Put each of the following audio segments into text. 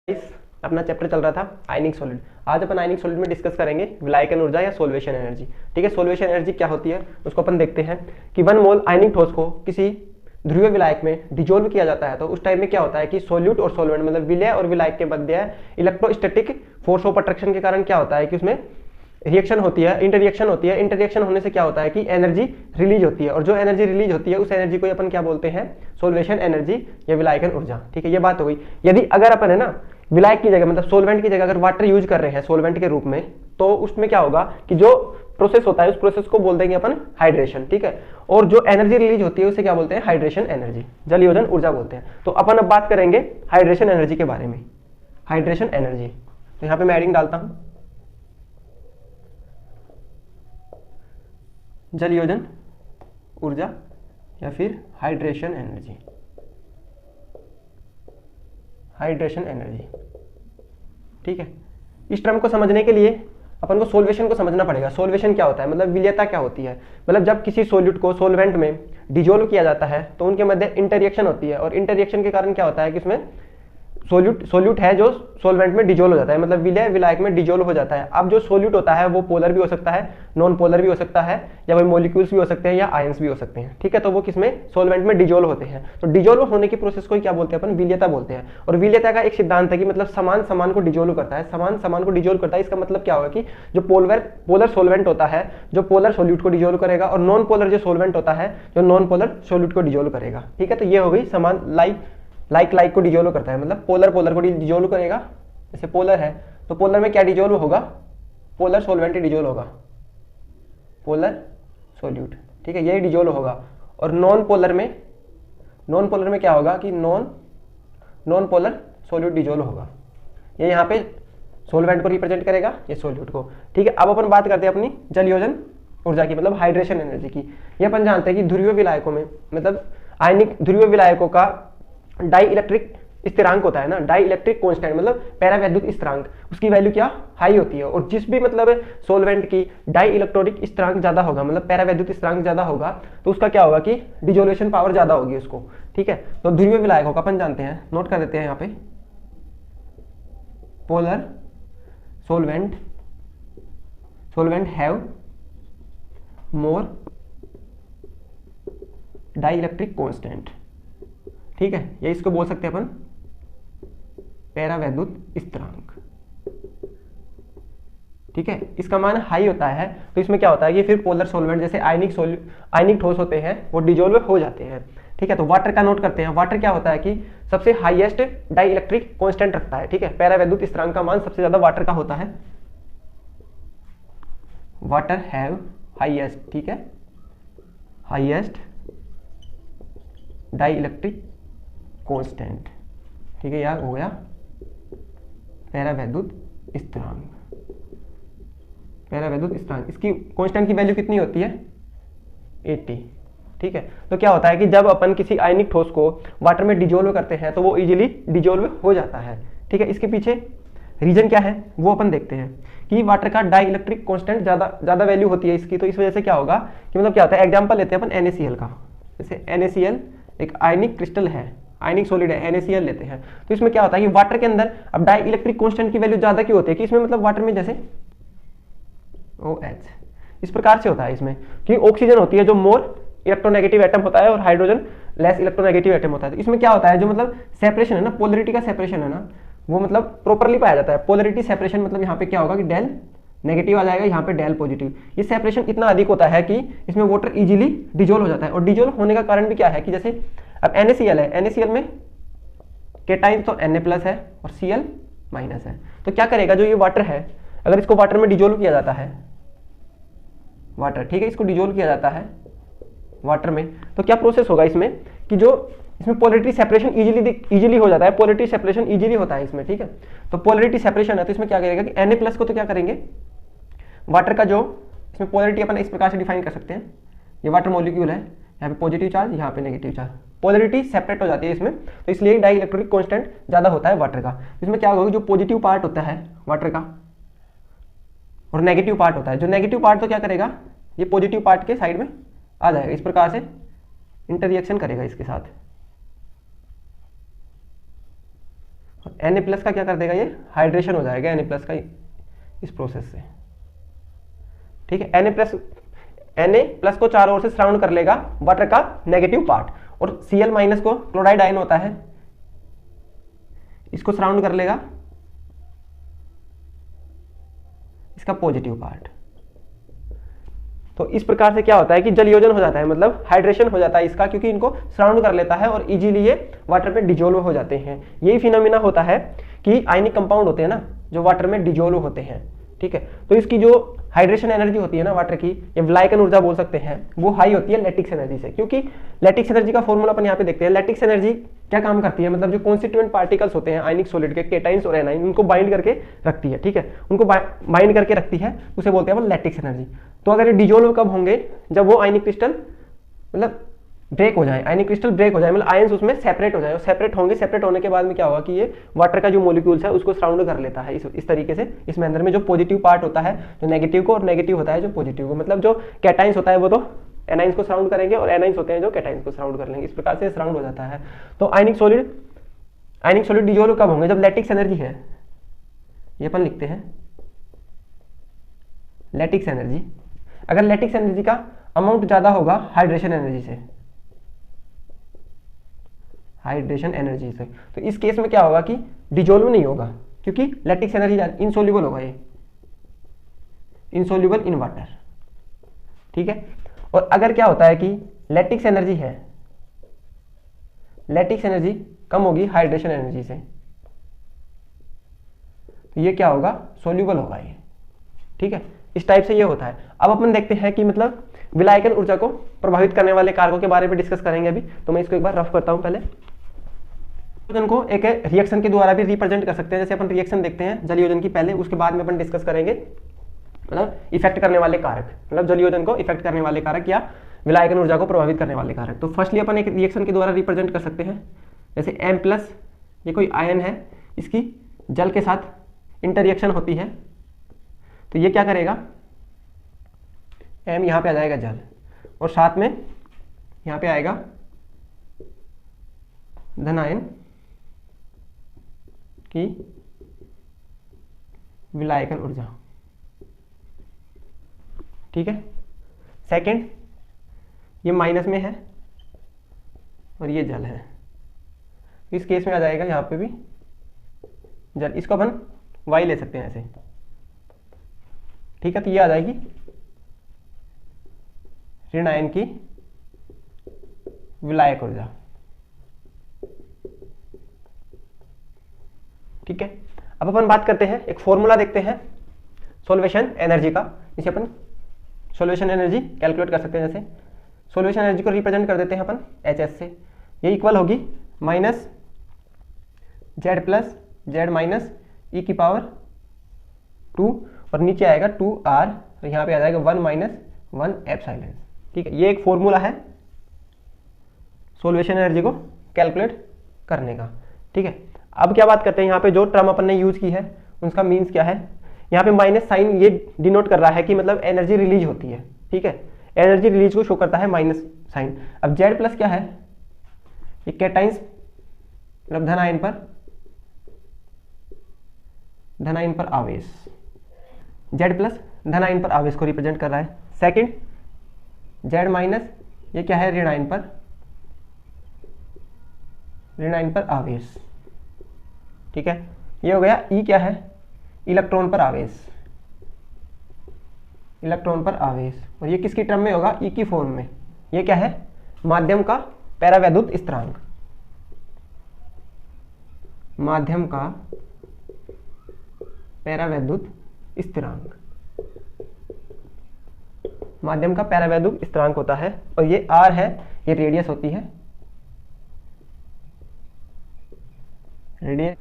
इस अपना चैप्टर चल रहा था आयनिक सॉलिड। आज अपन आयनिक सॉलिड में डिस्कस करेंगे विलायकन ऊर्जा या सोल्वेशन एनर्जी। ठीक है, सोल्वेशन एनर्जी क्या होती है उसको अपन देखते हैं कि 1 मोल आयनिक ठोस को किसी ध्रुवीय विलायक में डिजोल्व किया जाता है तो उस टाइम में क्या होता है कि सोल्यूट और सोलवेंट मतलब विलय और विलायक के मध्य इलेक्ट्रोस्टैटिक फोर्स ऑफ अट्रैक्शन के कारण क्या होता है कि उसमें रिएक्शन होती है, इंटररिएक्शन होती है। इंटररिएक्शन होने से क्या होता है कि एनर्जी रिलीज होती है और जो एनर्जी रिलीज होती है उस एनर्जी को अपन क्या बोलते हैं, सोल्वेशन एनर्जी या विलायकन ऊर्जा। ठीक है, ये बात हो गई। यदि अगर अपन है ना विलायक की जगह मतलब सोलवेंट की जगह अगर वाटर यूज कर रहे हैं सोलवेंट के रूप में तो उसमें क्या होगा कि जो प्रोसेस होता है उस प्रोसेस को बोल देंगे अपन हाइड्रेशन। ठीक है, और जो एनर्जी रिलीज होती है उसे क्या बोलते हैं, हाइड्रेशन एनर्जी, जल योजन ऊर्जा बोलते हैं। तो अपन अब बात करेंगे हाइड्रेशन एनर्जी के बारे में। हाइड्रेशन एनर्जी, तो यहाँ पे मैं एडिंग डालता हूं, जल योजन ऊर्जा या फिर हाइड्रेशन एनर्जी। हाइड्रेशन एनर्जी, ठीक है। इस टर्म को समझने के लिए अपन को सोल्वेशन को समझना पड़ेगा। सोल्वेशन क्या होता है, मतलब विलयता क्या होती है। मतलब जब किसी सोल्यूट को सोलवेंट में डिजोल्व किया जाता है तो उनके मध्य इंटररिएक्शन होती है और इंटररिएक्शन के कारण क्या होता है कि उसमें सोल्यूट है जो सोलवेंट में डिजोल्व हो जाता है, मतलब विलय विलायक में डिजोल्व हो जाता है। अब जो सोल्यूट होता है वो पोलर भी हो सकता है, नॉन पोलर भी हो सकता है, या वो मॉलिक्यूल्स भी हो सकते हैं या आयंस भी हो सकते हैं। ठीक है, तो वो किसमें, सोलवेंट में डिजोल्व होते हैं। तो डिजोल्व होने की प्रोसेस को क्या बोलते हैं अपन, विलयता बोलते हैं। और विलयता का एक सिद्धांत है कि मतलब समान समान को डिजोल्व करता है, समान समान को डिजोल्व करता है। इसका मतलब क्या होगा कि जो पोलर सोलवेंट होता है जो पोलर सोल्यूट को डिजोल्व करेगा और नॉन पोलर जो सोलवेंट होता है जो नॉन पोलर सोल्यूट को डिजोल्व करेगा। ठीक है, तो ये हो गई समान, लाइक को डिजोल्व करता है, मतलब पोलर को डिजोल्व करेगा। जैसे पोलर है तो पोलर में क्या डिजोल्व होगा, पोलर सोलवेंट डिजोल्व होगा, पोलर सोल्यूट। ठीक है, यही डिजोल्व होगा। और नॉन पोलर में क्या होगा कि नॉन पोलर सोल्यूट डिजोल्व होगा। ये यहाँ पे सोलवेंट को रिप्रेजेंट करेगा, ये सोल्यूट को। ठीक है, अब अपन बात करते हैं अपनी जल योजन ऊर्जा की, मतलब हाइड्रेशन एनर्जी की। ये अपन जानते हैं कि ध्रुवीय विलायकों में मतलब आयनिक ध्रुवीय विलायकों का डाई इलेक्ट्रिक स्थिरांक होता है ना, डाई इलेक्ट्रिक कांस्टेंट मतलब पैरावैद्युत स्थिरांक, उसकी वैल्यू क्या हाई होती है। और जिस भी मतलब सोलवेंट की डाई इलेक्ट्रोनिक स्थिरांक ज्यादा होगा, मतलब पैरावैद्युत स्थिरांक ज्यादा होगा, तो उसका क्या होगा कि डिजोल्यूशन पावर ज्यादा होगी उसको। ठीक है, तो ध्रुवीय विलायकों का अपन जानते हैं, नोट कर देते हैं यहाँ पे, polar solvent have more dielectric constant. ठीक है, ये इसको बोल सकते हैं अपन पैरावैद्युत स्थिरांक। ठीक है, इसका मान हाई होता है तो इसमें क्या होता है कि फिर पोलर सोलवेंट जैसे आयनिक ठोस होते हैं वो डिजोल्व हो जाते हैं। ठीक है, तो वाटर का नोट करते हैं। वाटर क्या होता है कि सबसे हाईएस्ट डाई इलेक्ट्रिक कांस्टेंट रखता है। ठीक है, पैरावैद्युत स्थिरांक का मान सबसे ज्यादा वाटर का होता है। वाटर हैव हाईएस्ट, ठीक है, हाईएस्ट डाई इलेक्ट्रिक कांस्टेंट। ठीक है, यह हो गया पैरावैद्युत स्थिरांक। पैरावैद्युत स्थिरांक, इसकी कांस्टेंट की वैल्यू कितनी होती है, 80। ठीक है, तो क्या होता है कि जब अपन किसी आयनिक ठोस को वाटर में डिजोल्व करते हैं तो वो इजीली डिजोल्व हो जाता है। ठीक है, इसके पीछे रीजन क्या है वो अपन देखते हैं कि वाटर का डाई इलेक्ट्रिक कांस्टेंट ज्यादा वैल्यू होती है इसकी। तो इस वजह से क्या होगा कि मतलब क्या होता है, एग्जाम्पल लेते हैं अपन NaCl का। जैसे NaCl एक आयनिक क्रिस्टल है, आयनिक सॉलिड है, NaCl लेते हैं। तो इसमें क्या होता है कि वाटर के अंदर अब डाई इलेक्ट्रिक कांस्टेंट की वैल्यू ज्यादा क्यों होती है कि इसमें मतलब वाटर में जैसे OH इस प्रकार से होता है इसमें कि ऑक्सीजन होती है जो मोर इलेक्ट्रोनेगेटिव एटम होता है और हाइड्रोजन लेस इलेक्ट्रोनेगेटिव एटम होता है। तो इसमें क्या होता है जो मतलब सेपरेशन है ना, पोलरिटी का सेपरेशन है ना, वो मतलब प्रॉपरली पाया जाता है। पोलरिटी सेपरेशन मतलब यहाँ पे क्या होगा कि डेल नेगेटिव आ जाएगा, यहाँ पे डेल पॉजिटिव। ये सेपरेशन इतना अधिक होता है कि इसमें वाटर इजीली डिजोल्व हो जाता है। और डिजोल्व होने का कारण भी क्या है कि जैसे अब NaCl है, NaCl में केटाइन तो Na+ है और Cl- है। तो क्या करेगा, जो ये वाटर है अगर इसको वाटर में डिजोल्व किया जाता है, वाटर, ठीक है, इसको डिजोल्व किया जाता है वाटर में, तो क्या प्रोसेस होगा इसमें कि जो इसमें पोलरिटी सेपरेशन इजीली हो जाता है, पोलरिटी सेपरेशन इजीली होता है इसमें। ठीक है, तो पोलरिटी सेपरेशन है तो इसमें क्या करेगा कि Na+ को तो क्या करेंगे, वाटर का जो इसमें पोलरिटी अपन इस प्रकार से डिफाइन कर सकते हैं, ये वाटर मॉलिक्यूल है, यहाँ पे पॉजिटिव चार्ज, यहाँ पे नेगेटिव चार्ज, पोलरिटी सेपरेट हो जाती है इसमें। तो इसलिए डाई इलेक्ट्रिक कांस्टेंट ज्यादा होता है वाटर का। इसमें क्या होगा, जो पॉजिटिव पार्ट होता है वाटर का और नेगेटिव पार्ट होता है, जो नेगेटिव पार्ट तो क्या करेगा, ये पॉजिटिव पार्ट के साइड में आ जाएगा, इस प्रकार से इंटररिएक्शन करेगा इसके साथ। Na+ का क्या कर देगा, ये हाइड्रेशन हो जाएगा Na+ का इस प्रोसेस से, ठीक है। Na+ को चारों ओर से सराउंड कर लेगा वाटर का नेगेटिव पार्ट, और Cl- को क्लोराइड आयन होता है, इसको सराउंड कर लेगा इसका पॉजिटिव पार्ट। तो इस प्रकार से क्या होता है कि जल योजन हो जाता है, मतलब हाइड्रेशन हो जाता है इसका, क्योंकि इनको सराउंड कर लेता है और इजीली ये वाटर में डिजोल्व हो जाते हैं। यही फिनोमिना होता है कि आयनिक कंपाउंड होते हैं ना जो वाटर में डिजोल्व होते हैं, ठीक है। तो इसकी जो हाइड्रेशन एनर्जी होती है ना वाटर की, या विलायकन ऊर्जा बोल सकते हैं, वो हाई होती है लैटिक्स एनर्जी से, क्योंकि लैटिक्स एनर्जी का फॉर्मूला अपन यहाँ पे देखते हैं। लैटिक्स एनर्जी क्या काम करती है, मतलब जो कॉन्स्टिट्यूएंट पार्टिकल्स होते हैं आयनिक सॉलिड के, केटाइंस और एनाइन, उनको बाइंड करके रखती है, ठीक है। उनको बाइंड करके रखती है, उसे बोलते हैं वो लैटिक्स एनर्जी। तो अगर ये डिजोल्व कब होंगे, जब वो आयनिक क्रिस्टल मतलब ब्रेक हो जाए, आयनिक क्रिस्टल ब्रेक हो जाए, मतलब आयंस उसमें सेपरेट हो जाए, और सेपरेट होंगे, सेपरेट होने के बाद में क्या होगा कि ये वाटर का जो मॉलिक्यूल्स है उसको सराउंड कर लेता है इस तरीके से, इस मैनर में। जो पॉजिटिव पार्ट होता है जो नेगेटिव को, और नेगेटिव होता है जो पॉजिटिव को, मतलब जो कैटाइंस होता है वो तो एनाइंस को सराउंड करेंगे, और एनाइंस होते हैं जो कैटाइंस को सराउंड कर लेंगे। इस प्रकार से सराउंड हो जाता है। तो आयनिक सॉलिड डिजोल्व कब होंगे, जब लैटिक्स एनर्जी है, ये अपन लिखते हैं लैटिक्स एनर्जी। अगर लैटिक्स एनर्जी का अमाउंट ज्यादा होगा हाइड्रेशन एनर्जी से, तो इस केस में क्या होगा कि डिजोल्व नहीं होगा, क्योंकि लैटिक्स एनर्जी इनसोल्यूबल होगा, ये इनसोल्यूबल इन वाटर, ठीक है। और अगर क्या होता है कि लैटिक्स एनर्जी कम होगी हाइड्रेशन एनर्जी से, तो ये क्या होगा, सोल्यूबल होगा ये, ठीक है। इस टाइप से ये होता है। अब अपन देखते हैं कि मतलब विलायकन ऊर्जा को प्रभावित करने वाले कारकों के बारे में डिस्कस करेंगे अभी। तो मैं इसको एक बार रफ करता हूं पहले। जल को एक रिएक्शन के द्वारा भी रिप्रेजेंट कर सकते हैं, जैसे अपन रिएक्शन देखते हैं जल योजन की पहले, उसके बाद में अपन डिस्कस करेंगे मतलब इफेक्ट करने वाले कारक, मतलब जल योजन को इफेक्ट करने वाले कारक या विलायकन ऊर्जा को प्रभावित करने वाले कारक। तो फर्स्टली अपन एक रिएक्शन के द्वारा रिप्रेजेंट कर सकते हैं, जैसे M+, ये कोई आयन है, इसकी जल के साथ इंटर रिएक्शन होती है, तो ये क्या करेगा, M यहाँ पे आ जाएगा जल, और साथ में यहाँ पे आएगा धन आयन की विलायकन ऊर्जा, ठीक है। सेकंड, ये माइनस में है और ये जल है, इस केस में आ जाएगा यहाँ पे भी जल, इसको अपन Y ले सकते हैं ऐसे, ठीक है। तो ये आ जाएगी ऋण आयन की विलायक ऊर्जा, ठीक है। अब अपन बात करते हैं, एक फॉर्मूला देखते हैं सॉल्वेशन एनर्जी का, जिसे अपन सॉल्वेशन एनर्जी कैलकुलेट कर सकते हैं। जैसे सॉल्वेशन एनर्जी को रिप्रेजेंट कर देते हैं अपन HS से, ये इक्वल होगी माइनस Z+Z- e⁻², और नीचे आएगा 2R, तो यहाँ पे आ जाएगा 1 - 1ε, ठीक है। ये एक फॉर्मूला है सॉल्वेशन एनर्जी को कैलकुलेट करने का, ठीक है। अब क्या बात करते हैं, यहाँ पे जो टर्म अपन ने यूज की है उसका मीन्स क्या है, यहाँ पे माइनस साइन ये डिनोट कर रहा है कि मतलब एनर्जी रिलीज होती है, ठीक है। एनर्जी रिलीज को शो करता है माइनस साइन। अब Z+ क्या है, ये कैटाइंस मतलब धन आयन पर आवेश, Z+ धन आयन पर आवेश को रिप्रेजेंट कर रहा है। सेकंड Z-, ये क्या है, ऋण आयन पर आवेश, ठीक है। ये हो गया। E क्या है, इलेक्ट्रॉन पर आवेश, और ये किसकी टर्म में होगा, E की फॉर्म में। ये क्या है, माध्यम का पैरावैद्युत स्थिरांक, माध्यम का पैरावैद्युत स्थिरांक होता है, और ये R है, ये रेडियस होती है, रेडियस।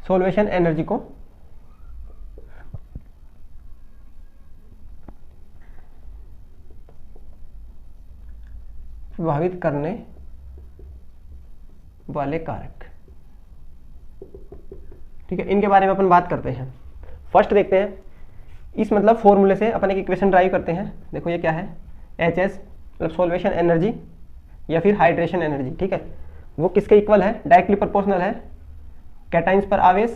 सॉल्वेशन एनर्जी को प्रभावित करने वाले कारक, ठीक है, इनके बारे में अपन बात करते हैं। फर्स्ट देखते हैं, इस मतलब फॉर्मूले से अपन एक इक्वेशन ड्राइव करते हैं। देखो ये क्या है, HS मतलब सॉल्वेशन एनर्जी या फिर हाइड्रेशन एनर्जी, ठीक है, वो किसके इक्वल है, डायरेक्टली प्रोपोर्शनल है कैटाइंस पर आवेश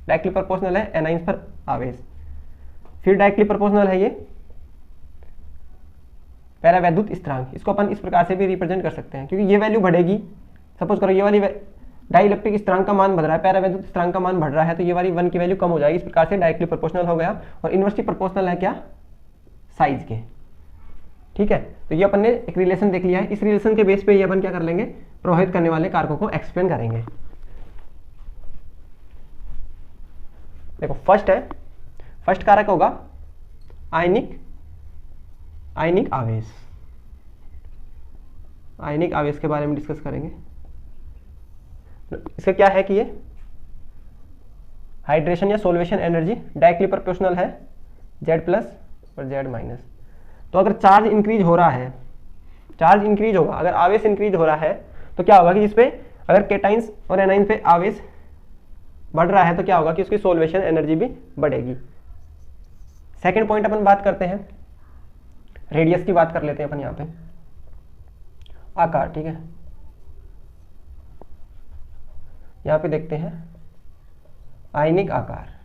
डायरेक्टली प्रोपोर्शनल है एनाइंस पर आवेश। फिर डायरेक्टली प्रोपोर्शनल है ये पैरावैद्युत स्थिरांक, इसको अपन इस प्रकार से भी रिप्रेजेंट कर सकते हैं क्योंकि ये वैल्यू बढ़ेगी। सपोज करो ये वाली डाइलेक्ट्रिक स्थिरांक का मान बढ़ रहा है, पैरावैद्युत स्थिरांक का मान बढ़ रहा है, तो ये वाली 1 की वैल्यू कम हो जाएगी। इस प्रकार से डायरेक्टली प्रोपोर्शनल हो गया। और इनवर्सली प्रोपोर्शनल है क्या, साइज के। ठीक है, तो ये अपन ने एक रिलेशन देख लिया है। इस रिलेशन के बेस पे ये अपन क्या कर लेंगे, प्रभावित करने वाले कारकों को एक्सप्लेन करेंगे। देखो फर्स्ट कारक होगा आयनिक आवेश। आयनिक आवेश के बारे में डिस्कस करेंगे। इसका क्या है कि ये हाइड्रेशन या सोल्वेशन एनर्जी डायरेक्टली प्रोपोर्शनल है Z+ और Z-। तो अगर चार्ज इंक्रीज हो रहा है, चार्ज इंक्रीज होगा, अगर आवेश इंक्रीज हो रहा है तो क्या होगा कि जिसपे अगर केटाइंस और एनाइन पे आवेश बढ़ रहा है तो क्या होगा कि उसकी सोल्वेशन एनर्जी भी बढ़ेगी। सेकंड पॉइंट अपन बात करते हैं, रेडियस की बात कर लेते हैं अपन यहाँ पे, आकार। ठीक है, यहाँ पे देखते हैं आयनिक आकार।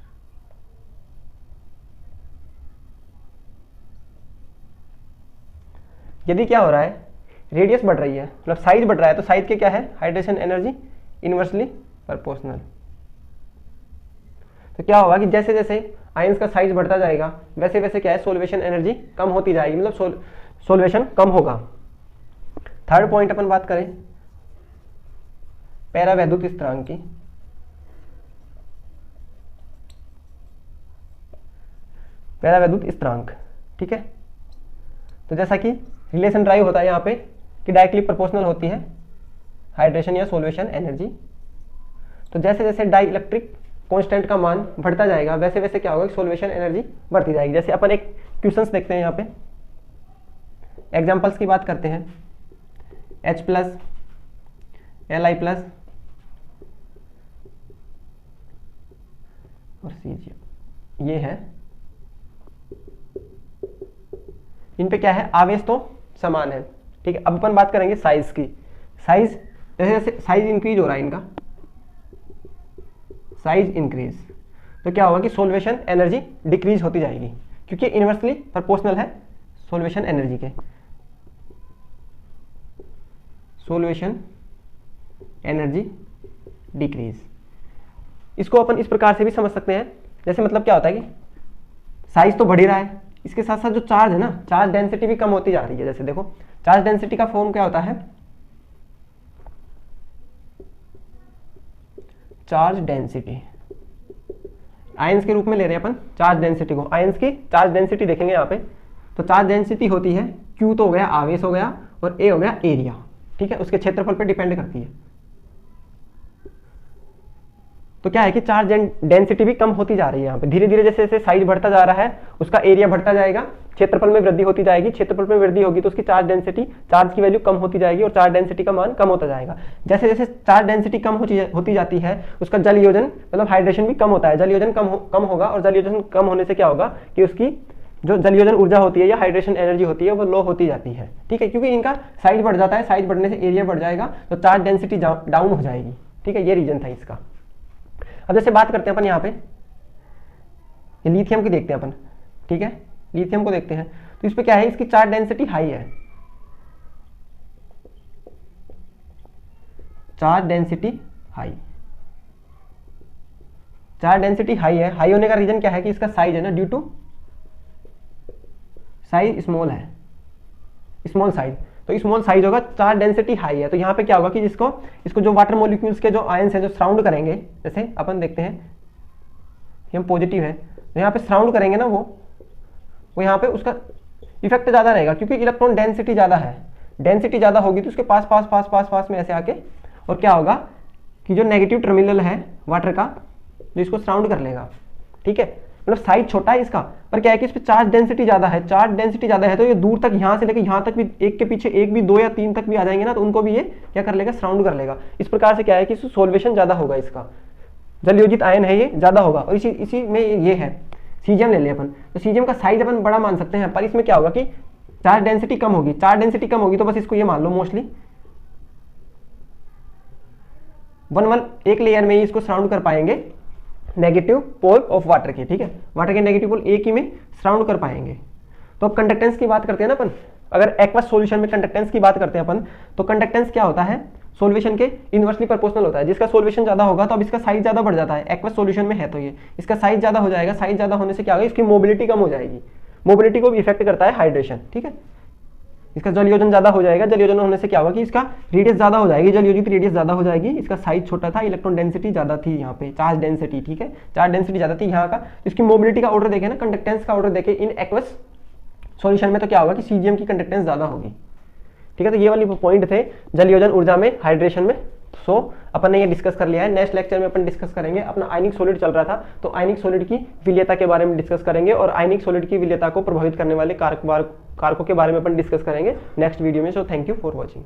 यदि क्या हो रहा है, रेडियस बढ़ रही है मतलब साइज बढ़ रहा है, तो साइज के क्या है, हाइड्रेशन एनर्जी इनवर्सली प्रोपोर्शनल। तो क्या होगा कि जैसे जैसे आयंस का साइज बढ़ता जाएगा वैसे वैसे क्या है, सोल्वेशन एनर्जी कम होती जाएगी, मतलब सोल्वेशन कम होगा। थर्ड पॉइंट अपन बात करें पैरावैद्युत स्थिरांक की। पैरावैद्युत स्थिरांक, ठीक है, तो जैसा कि रिलेशन ड्राइव होता है यहाँ पे कि डायरेक्टली प्रोपोर्शनल होती है हाइड्रेशन या सोल्वेशन एनर्जी। तो जैसे जैसे डाई इलेक्ट्रिक कांस्टेंट का मान बढ़ता जाएगा वैसे वैसे क्या होगा, सोल्वेशन एनर्जी बढ़ती जाएगी। जैसे अपन एक क्वेश्चंस देखते हैं, यहाँ पे एग्जांपल्स की बात करते हैं। H+, Li+ और Cg ये है। इन पे क्या है, आवेश तो समान है। ठीक है, अब अपन बात करेंगे साइज की। साइज जैसे जैसे साइज इंक्रीज हो रहा है इनका, साइज इंक्रीज, तो क्या होगा कि सोल्वेशन एनर्जी डिक्रीज होती जाएगी क्योंकि इनवर्सली प्रोपोर्शनल है सोल्वेशन एनर्जी के। सोल्वेशन एनर्जी डिक्रीज, इसको अपन इस प्रकार से भी समझ सकते हैं। जैसे मतलब क्या होता है कि साइज तो बढ़ ही रहा है, इसके साथ साथ जो चार्ज है ना, चार्ज डेंसिटी भी कम होती जा रही है। जैसे देखो चार्ज डेंसिटी का फॉर्म क्या होता है, चार्ज डेंसिटी आयंस के रूप में ले रहे हैं अपन चार्ज डेंसिटी को। आयंस की चार्ज डेंसिटी देखेंगे यहाँ पे, तो चार्ज डेंसिटी होती है Q तो हो गया आवेश हो गया और A हो गया एरिया। ठीक है, उसके क्षेत्रफल पे डिपेंड करती है। तो क्या है कि चार्ज डेंसिटी भी कम होती जा रही है यहाँ पे धीरे धीरे। जैसे जैसे साइज बढ़ता जा रहा है उसका एरिया बढ़ता जाएगा, क्षेत्रफल में वृद्धि होती जाएगी। क्षेत्रफल में वृद्धि होगी तो उसकी चार्ज डेंसिटी, चार्ज की वैल्यू कम होती जाएगी और चार्ज डेंसिटी का मान कम होता जाएगा। जैसे जैसे चार्ज डेंसिटी कम होती जाती है उसका जल योजन मतलब हाइड्रेशन भी कम होता है। जल योजन कम होगा और जल योजन कम होने से क्या होगा कि उसकी जो जल योजन ऊर्जा होती है या हाइड्रेशन एनर्जी होती है वो लो होती जाती है। ठीक है, क्योंकि इनका साइज बढ़ जाता है, साइज बढ़ने से एरिया बढ़ जाएगा तो चार्ज डेंसिटी डाउन हो जाएगी। ठीक है, ये रीजन था इसका। अब जैसे बात करते हैं अपन यहाँ पे लिथियम की देखते हैं अपन। ठीक है, लिथियम को देखते हैं तो इस पे क्या है, इसकी चार्ज डेंसिटी हाई है। Charge density high, charge density high है। हाई होने का रीजन क्या है कि इसका साइज है ना, ड्यू टू साइज स्मॉल है, स्मॉल साइज। तो स्मॉल साइज होगा, चार्ज डेंसिटी हाई है। तो यहाँ पे क्या होगा कि इसको जो वाटर मॉलिक्यूल्स के जो आयंस है जो सराउंड करेंगे, जैसे अपन देखते हैं कि हम पॉजिटिव है तो यहाँ पे सराउंड करेंगे ना वो यहाँ पे उसका इफेक्ट ज़्यादा रहेगा क्योंकि इलेक्ट्रॉन डेंसिटी ज़्यादा है। डेंसिटी ज़्यादा होगी तो उसके पास पास पास पास पास में ऐसे आके और क्या होगा कि जो नेगेटिव टर्मिनल है वाटर का जो इसको सराउंड कर लेगा। ठीक है, मतलब साइज छोटा है इसका पर क्या है कि इस पर चार्ज डेंसिटी ज़्यादा है। चार्ज डेंसिटी ज़्यादा है तो ये दूर तक यहाँ से लेकर यहाँ तक भी, एक के पीछे एक भी, 2 या 3 तक भी आ जाएंगे ना तो उनको भी ये क्या कर लेगा, सराउंड कर लेगा। इस प्रकार से क्या है कि सोल्वेशन ज़्यादा होगा, इसका जल योजित आयन है ये ज़्यादा होगा। और इसी में ये है सीजियम ले लें अपन, तो सीजियम का साइज अपन बड़ा मान सकते हैं पर इसमें क्या होगा कि चार्ज डेंसिटी कम होगी। चार्ज डेंसिटी कम होगी तो बस इसको ये मान लो मोस्टली एक लेयर में ही इसको सराउंड कर पाएंगे नेगेटिव पोल ऑफ वाटर के, ठीक है, वाटर के नेगेटिव पोल एक ही में सराउंड कर पाएंगे। तो अब कंडक्टेंस की बात करते हैं ना अपन, अगर एक्वस सॉल्यूशन में कंडक्टेंस की बात करते हैं अपन, तो कंडक्टेंस क्या होता है, सॉल्यूशन के इनवर्सली प्रोपोर्शनल होता है। जिसका सॉल्यूशन ज्यादा होगा तो अब इसका साइज ज्यादा बढ़ जाता है, एक्वस सॉल्यूशन में है तो ये इसका साइज ज्यादा हो जाएगा, साइज ज्यादा होने से क्या होगा, इसकी मोबिलिटी कम हो जाएगी, मोबिलिटी को भी इफेक्ट करता है हाइड्रेशन, ठीक है। इसका जल योजन ज्यादा हो जाएगा, जल योजन होने से क्या होगा कि इसका रेडियस ज्यादा हो जाएगी, जल योजन की रेडियस ज्यादा हो जाएगी, इसका साइज छोटा था, इलेक्ट्रॉन डेंसिटी ज्यादा थी, यहाँ पे चार्ज डेंसिटी, ठीक है, चार्ज डेंसिटी ज्यादा थी यहाँ का। इसकी मोबिलिटी का ऑर्डर देखें ना, कंडक्टेंस का ऑर्डर देखें इन एक्वस सॉल्यूशन में, तो क्या होगा कि सीजीएम की कंडक्टेंस ज्यादा होगी, ठीक है। तो ये वाली पॉइंट थे जल योजन ऊर्जा में, हाइड्रेशन में। सो अपन ने ये डिस्कस कर लिया है। नेक्स्ट लेक्चर में अपन डिस्कस करेंगे, अपना आयनिक सॉलिड चल रहा था तो आयनिक सॉलिड की विलेयता के बारे में डिस्कस करेंगे, और आयनिक सॉलिड की विलेयता को प्रभावित करने वाले कारकों के बारे में अपन डिस्कस करेंगे नेक्स्ट वीडियो में। So thank you for watching.